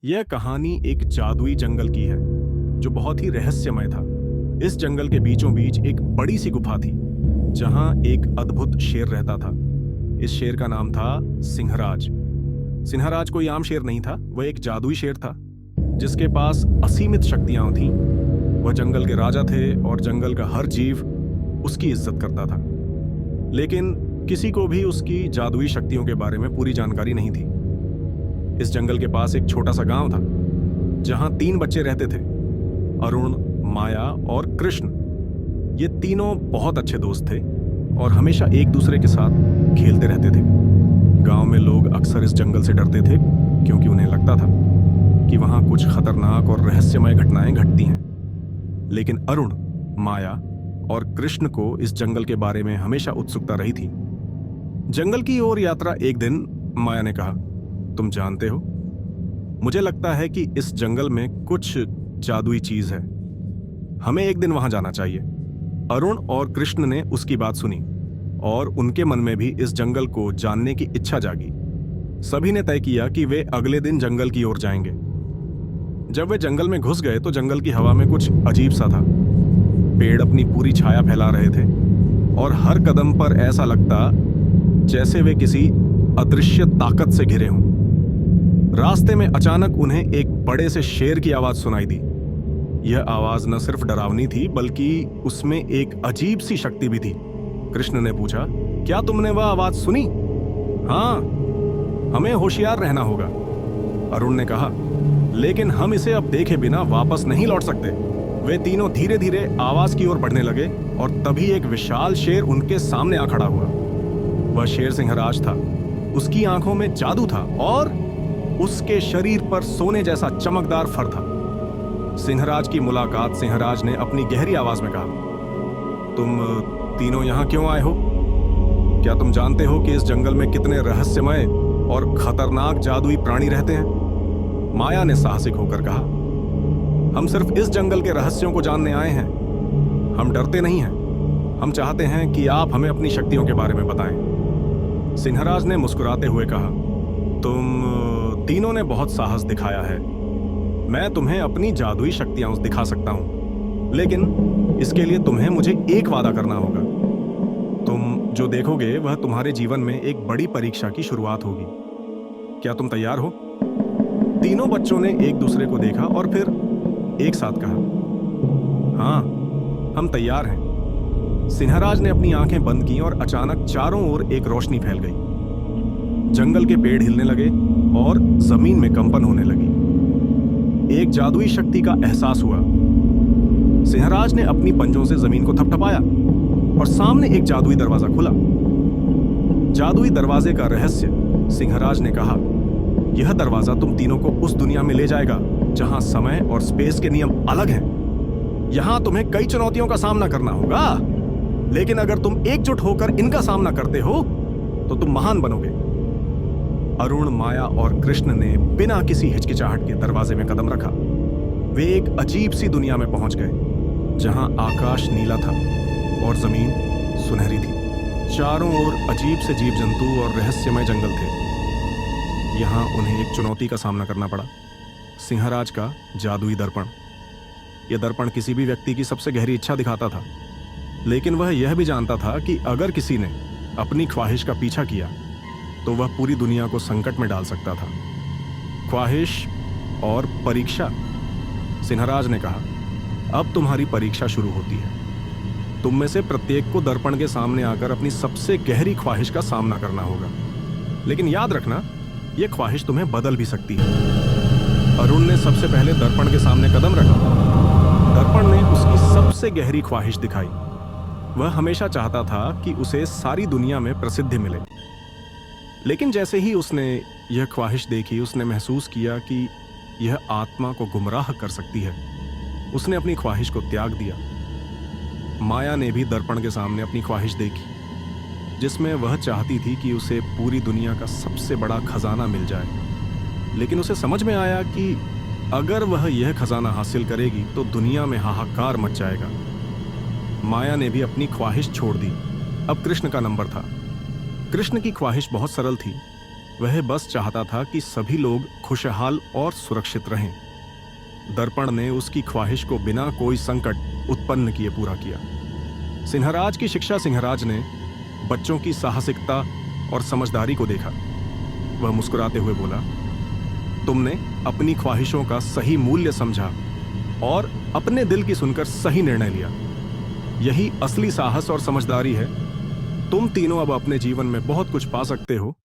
यह कहानी एक जादुई जंगल की है जो बहुत ही रहस्यमय था। इस जंगल के बीचों बीच एक बड़ी सी गुफा थी जहां एक अद्भुत शेर रहता था। इस शेर का नाम था सिंहराज। सिंहराज कोई आम शेर नहीं था, वह एक जादुई शेर था जिसके पास असीमित शक्तियां थीं। वह जंगल के राजा थे और जंगल का हर जीव उसकी इज्जत करता था। लेकिन किसी को भी उसकी जादुई शक्तियों के बारे में पूरी जानकारी नहीं थी। इस जंगल के पास एक छोटा सा गांव था जहां 3 बच्चे रहते थे, अरुण, माया और कृष्ण। ये तीनों बहुत अच्छे दोस्त थे और हमेशा एक दूसरे के साथ खेलते रहते थे। गांव में लोग अक्सर इस जंगल से डरते थे क्योंकि उन्हें लगता था कि वहां कुछ खतरनाक और रहस्यमय घटनाएं घटती हैं। लेकिन अरुण, माया और कृष्ण को इस जंगल के बारे में हमेशा उत्सुकता रही थी। जंगल की ओर यात्रा एक दिन माया ने कहा, तुम जानते हो, मुझे लगता है कि इस जंगल में कुछ जादुई चीज है। हमें एक दिन वहां जाना चाहिए। अरुण और कृष्ण ने उसकी बात सुनी और उनके मन में भी इस जंगल को जानने की इच्छा जागी। सभी ने तय किया कि वे अगले दिन जंगल की ओर जाएंगे। जब वे जंगल में घुस गए तो जंगल की हवा में कुछ अजीब सा था। पेड़ अपनी पूरी छाया फैला रहे थे और हर कदम पर ऐसा लगता जैसे वे किसी अदृश्य ताकत से घिरे हों। रास्ते में अचानक उन्हें एक बड़े से शेर की आवाज सुनाई दी। यह आवाज न सिर्फ डरावनी थी बल्कि उसमें एक अजीब सी शक्ति भी थी। कृष्ण ने पूछा, क्या तुमने वह आवाज सुनी? हाँ, हमें होशियार रहना होगा, अरुण ने कहा, लेकिन हम इसे अब देखे बिना वापस नहीं लौट सकते। वे तीनों धीरे धीरे आवाज की ओर बढ़ने लगे और तभी एक विशाल शेर उनके सामने आ खड़ा हुआ। वह शेर सिंहराज था। उसकी आंखों में जादू था और उसके शरीर पर सोने जैसा चमकदार फर था। सिंहराज की मुलाकात सिंहराज ने अपनी गहरी आवाज में कहा, तुम तीनों यहां क्यों आए हो? क्या तुम जानते हो कि इस जंगल में कितने रहस्यमय और खतरनाक जादुई प्राणी रहते हैं? माया ने साहसिक होकर कहा, हम सिर्फ इस जंगल के रहस्यों को जानने आए हैं। हम डरते नहीं हैं। हम चाहते हैं कि आप हमें अपनी शक्तियों के बारे में बताएं। सिंहराज ने मुस्कुराते हुए कहा, तुम तीनों ने बहुत साहस दिखाया है। मैं तुम्हें अपनी जादुई शक्तियां दिखा सकता हूं, लेकिन इसके लिए तुम्हें मुझे एक वादा करना होगा। तुम जो देखोगे वह तुम्हारे जीवन में एक बड़ी परीक्षा की शुरुआत होगी। क्या तुम तैयार हो? तीनों बच्चों ने एक दूसरे को देखा और फिर एक साथ कहा, हाँ, हम तैयार हैं। सिंहराज ने अपनी आंखें बंद की और अचानक चारों ओर एक रोशनी फैल गई। जंगल के पेड़ हिलने लगे और जमीन में कंपन होने लगी। एक जादुई शक्ति का एहसास हुआ। सिंहराज ने अपनी पंजों से जमीन को थपथपाया और सामने एक जादुई दरवाजा खुला। जादुई दरवाजे का रहस्य, सिंहराज ने कहा, यह दरवाजा तुम तीनों को उस दुनिया में ले जाएगा जहां समय और स्पेस के नियम अलग हैं। यहां तुम्हें कई चुनौतियों का सामना करना होगा, लेकिन अगर तुम एकजुट होकर इनका सामना करते हो तो तुम महान बनोगे। अरुण, माया और कृष्ण ने बिना किसी हिचकिचाहट के दरवाजे में कदम रखा। वे एक अजीब सी दुनिया में पहुंच गए जहां आकाश नीला था और जमीन सुनहरी थी। चारों ओर अजीब से जीव जंतु और रहस्यमय जंगल थे। यहां उन्हें एक चुनौती का सामना करना पड़ा, सिंहराज का जादुई दर्पण। यह दर्पण किसी भी व्यक्ति की सबसे गहरी इच्छा दिखाता था, लेकिन वह यह भी जानता था कि अगर किसी ने अपनी ख्वाहिश का पीछा किया तो वह पूरी दुनिया को संकट में डाल सकता था। ख्वाहिश और परीक्षा। सिंहराज ने कहा, अब तुम्हारी परीक्षा शुरू होती है। तुम में से प्रत्येक को दर्पण के सामने आकर अपनी सबसे गहरी ख्वाहिश का सामना करना होगा, लेकिन याद रखना, यह ख्वाहिश तुम्हें बदल भी सकती है। अरुण ने सबसे पहले दर्पण के सामने कदम रखा। दर्पण ने उसकी सबसे गहरी ख्वाहिश दिखाई। वह हमेशा चाहता था कि उसे सारी दुनिया में प्रसिद्धि मिले, लेकिन जैसे ही उसने यह ख्वाहिश देखी, उसने महसूस किया कि यह आत्मा को गुमराह कर सकती है। उसने अपनी ख्वाहिश को त्याग दिया। माया ने भी दर्पण के सामने अपनी ख्वाहिश देखी, जिसमें वह चाहती थी कि उसे पूरी दुनिया का सबसे बड़ा खजाना मिल जाए, लेकिन उसे समझ में आया कि अगर वह यह खजाना हासिल करेगी तो दुनिया में हाहाकार मच जाएगा। माया ने भी अपनी ख्वाहिश छोड़ दी। अब कृष्ण का नंबर था। कृष्ण की ख्वाहिश बहुत सरल थी। वह बस चाहता था कि सभी लोग खुशहाल और सुरक्षित रहें। दर्पण ने उसकी ख्वाहिश को बिना कोई संकट उत्पन्न किए पूरा किया। सिंहराज की शिक्षा सिंहराज ने बच्चों की साहसिकता और समझदारी को देखा। वह मुस्कुराते हुए बोला, तुमने अपनी ख्वाहिशों का सही मूल्य समझा और अपने दिल की सुनकर सही निर्णय लिया। यही असली साहस और समझदारी है। तुम तीनों अब अपने जीवन में बहुत कुछ पा सकते हो